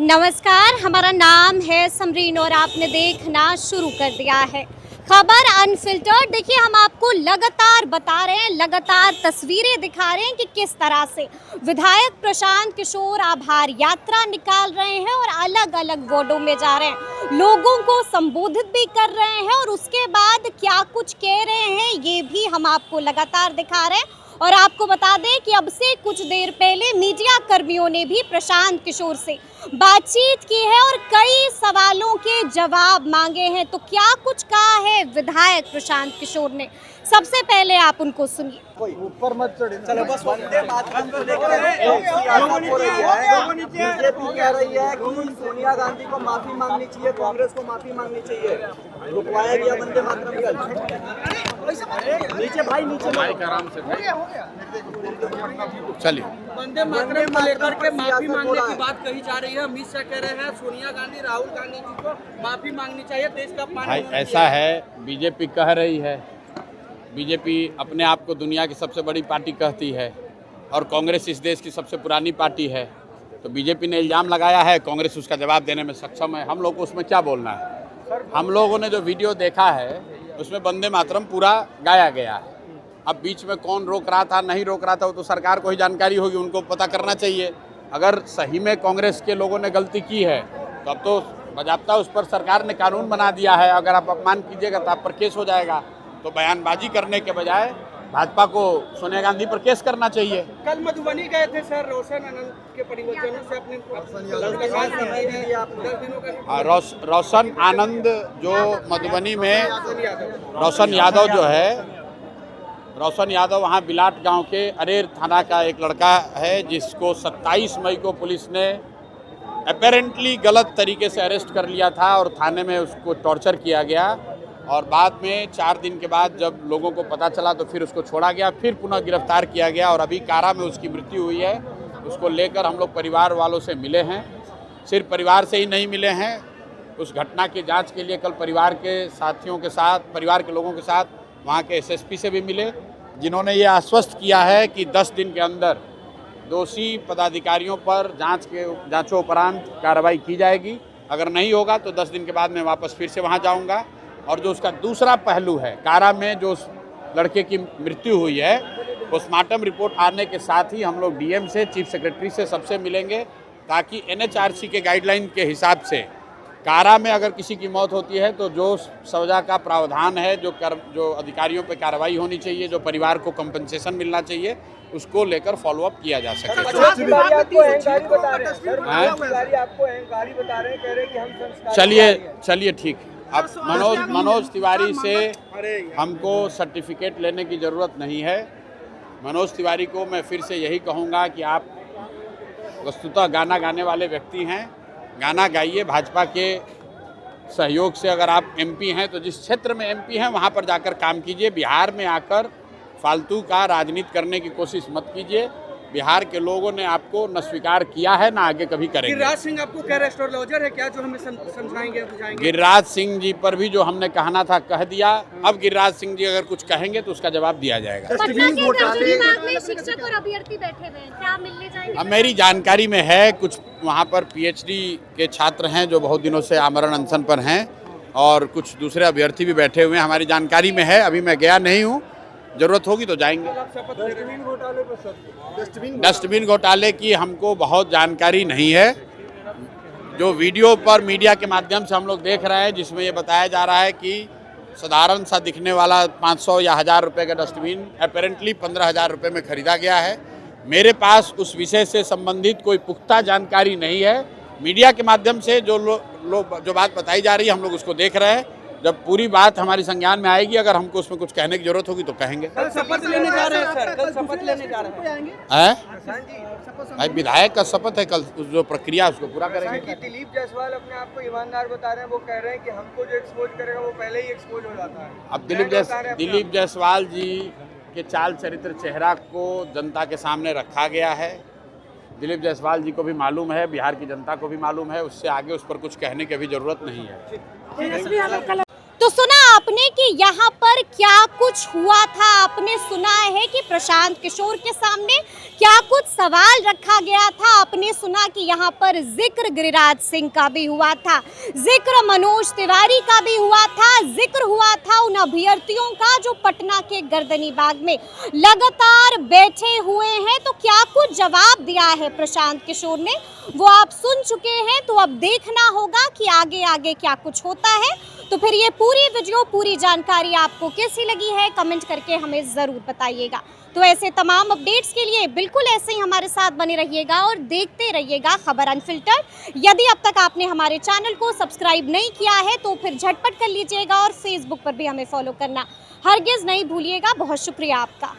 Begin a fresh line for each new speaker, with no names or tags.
नमस्कार, हमारा नाम है समरीन और आपने देखना शुरू कर दिया है खबर अनफिल्टर्ड। देखिए, हम आपको लगातार बता रहे हैं, लगातार तस्वीरें दिखा रहे हैं कि किस तरह से विधायक प्रशांत किशोर आभार यात्रा निकाल रहे हैं और अलग अलग वार्डों में जा रहे हैं, लोगों को संबोधित भी कर रहे हैं और उसके बाद क्या कुछ कह रहे हैं ये भी हम आपको लगातार दिखा रहे हैं। और आपको बता दें कि अब से कुछ देर पहले मीडिया कर्मियों ने भी प्रशांत किशोर से बातचीत की है और कई सवालों के जवाब मांगे हैं। तो क्या कुछ कहा है विधायक प्रशांत किशोर ने, सबसे पहले आप उनको सुनिए।
ऊपर मत चढ़े।
चलो बस बीजेपी कह रही है कि सोनिया गांधी को माफी मांगनी चाहिए, कांग्रेस को माफी मांगनी चाहिए। रुकवाया गया वंदे मातरम का। नीचे भाई, नीचे
आराम से चलिए।
वंदे मातरम को लेकर के माफी मांगने की बात कही जा रही है। अमित शाह कह रहे हैं सोनिया गांधी, राहुल गांधी जी को माफी मांगनी चाहिए, देश का
भाई ऐसा है, बीजेपी कह रही है, बीजेपी अपने आप को दुनिया की सबसे बड़ी पार्टी कहती है और कांग्रेस इस देश की सबसे पुरानी पार्टी है। तो बीजेपी ने इल्ज़ाम लगाया है, कांग्रेस उसका जवाब देने में सक्षम है। हम लोग को उसमें क्या बोलना है? हम लोगों ने जो वीडियो देखा है उसमें वंदे मातरम पूरा गाया गया है। अब बीच में कौन रोक रहा था, नहीं रोक रहा था, वो तो सरकार को ही जानकारी होगी, उनको पता करना चाहिए। अगर सही में कांग्रेस के लोगों ने गलती की है तो अब तो बजाबता उस पर सरकार ने कानून बना दिया है। अगर आप अपमान कीजिएगा तो आप पर केस हो जाएगा। तो बयानबाजी करने के बजाय भाजपा को सोनिया गांधी पर केस करना चाहिए।
कल मधुबनी गए थे सर, रोशन आनंद के परिवारजनों से अपने 10 दिनों का।
रोशन आनंद जो मधुबनी में, रोशन यादव जो है, रोशन यादव वहाँ बिलाट गांव के अरेर थाना का एक लड़का है जिसको 27 मई को पुलिस ने अपेरेंटली गलत तरीके से अरेस्ट कर लिया था और थाने में उसको टॉर्चर किया गया। और बाद में 4 दिन के बाद जब लोगों को पता चला तो फिर उसको छोड़ा गया, फिर पुनः गिरफ्तार किया गया और अभी कारा में उसकी मृत्यु हुई है। उसको लेकर हम लोग परिवार वालों से मिले हैं। सिर्फ परिवार से ही नहीं मिले हैं, उस घटना की जांच के लिए कल परिवार के साथियों के साथ, परिवार के लोगों के साथ वहाँ के एसएसपी से भी मिले, जिन्होंने ये आश्वस्त किया है कि 10 दिन के अंदर दोषी पदाधिकारियों पर जांचोपरांत कार्रवाई की जाएगी। अगर नहीं होगा तो 10 दिन के बाद मैं वापस फिर से वहाँ जाऊँगा। और जो उसका दूसरा पहलू है, कारा में जो उस लड़के की मृत्यु हुई है, पोस्टमार्टम रिपोर्ट आने के साथ ही हम लोग डीएम से, चीफ सेक्रेटरी से, सबसे मिलेंगे ताकि एनएचआरसी के गाइडलाइन के हिसाब से कारा में अगर किसी की मौत होती है तो जो सजा का प्रावधान है, जो अधिकारियों पर कार्रवाई होनी चाहिए, जो परिवार को कंपनसेशन मिलना चाहिए, उसको लेकर फॉलोअप किया जा सके। चलिए ठीक। अब मनोज तिवारी से हमको सर्टिफिकेट लेने की ज़रूरत नहीं है। मनोज तिवारी को मैं फिर से यही कहूँगा कि आप वस्तुतः गाना गाने वाले व्यक्ति हैं, गाना गाइए। भाजपा के सहयोग से अगर आप एमपी हैं तो जिस क्षेत्र में एमपी हैं वहाँ पर जाकर काम कीजिए। बिहार में आकर फालतू का राजनीति करने की कोशिश मत कीजिए। बिहार के लोगों ने आपको न स्वीकार किया है, ना आगे कभी करेंगे।
गिरिराज सिंह आपको कह एस्ट्रोलॉजर है क्या, जो हमें समझाएंगे बुझाएंगे?
गिरिराज सिंह जी पर भी जो हमने कहना था कह दिया। अब गिरिराज सिंह जी अगर कुछ कहेंगे तो उसका जवाब दिया जाएगा। शिक्षक और अभ्यर्थी बैठे हुए हैं, क्या मिलने जाएंगे? अब मेरी जानकारी में है कुछ वहाँ पर पीएचडी के छात्र हैं जो बहुत दिनों से आमरण अनशन पर हैं और कुछ दूसरे अभ्यर्थी भी बैठे हुए हैं, हमारी जानकारी में है। अभी मैं गया नहीं हूँ, जरूरत होगी तो जाएंगे। डस्टबिन घोटाले की हमको बहुत जानकारी नहीं है। जो वीडियो पर मीडिया के माध्यम से हम लोग देख रहे हैं, जिसमें ये बताया जा रहा है कि साधारण सा दिखने वाला 500 या 1000 रुपये का डस्टबिन अपेरेंटली 15,000 रुपये में खरीदा गया है। मेरे पास उस विषय से संबंधित कोई पुख्ता जानकारी नहीं है। मीडिया के माध्यम से जो बात बताई जा रही है हम लोग उसको देख रहे हैं। जब पूरी बात हमारी संज्ञान में आएगी, अगर हमको उसमें कुछ कहने की जरूरत होगी तो कहेंगे।
कल शपथ लेने जा रहे हैं सर, कल शपथ लेने जा रहे
हैं। भाई विधायक का शपथ है, कल जो प्रक्रिया उसको पूरा करेंगे।
दिलीप जायसवाल अपने आप को ईमानदार बता रहे हैं, वो कह रहे हैं कि हमको जो एक्सपोज करेगा वो पहले ही एक्सपोज हो जाता है।
अब दिलीप जायसवाल जी के चाल चरित्र चेहरा को जनता के सामने रखा गया है। दिलीप जायसवाल जी को भी मालूम है, बिहार की जनता को भी मालूम है, उससे आगे उस पर कुछ कहने की भी जरूरत नहीं है।
तो सुना आपने कि यहाँ पर क्या कुछ हुआ था। आपने सुना है कि प्रशांत किशोर के सामने क्या कुछ सवाल रखा गया था। आपने सुना कि यहाँ पर जिक्र गिरिराज सिंह का भी हुआ था, जिक्र मनोज तिवारी का भी हुआ था, जिक्र हुआ था उन अभ्यर्थियों का जो पटना के गर्दनी बाग में लगातार बैठे हुए हैं। तो क्या कुछ जवाब दिया है प्रशांत किशोर ने, वो आप सुन चुके हैं। तो अब देखना होगा कि आगे आगे क्या कुछ होता है। तो फिर ये पूरी वीडियो, पूरी जानकारी आपको कैसी लगी है, कमेंट करके हमें ज़रूर बताइएगा। तो ऐसे तमाम अपडेट्स के लिए बिल्कुल ऐसे ही हमारे साथ बने रहिएगा और देखते रहिएगा खबर अनफिल्टर्ड। यदि अब तक आपने हमारे चैनल को सब्सक्राइब नहीं किया है तो फिर झटपट कर लीजिएगा और फेसबुक पर भी हमें फॉलो करना हरगिज़ नहीं भूलिएगा। बहुत शुक्रिया आपका।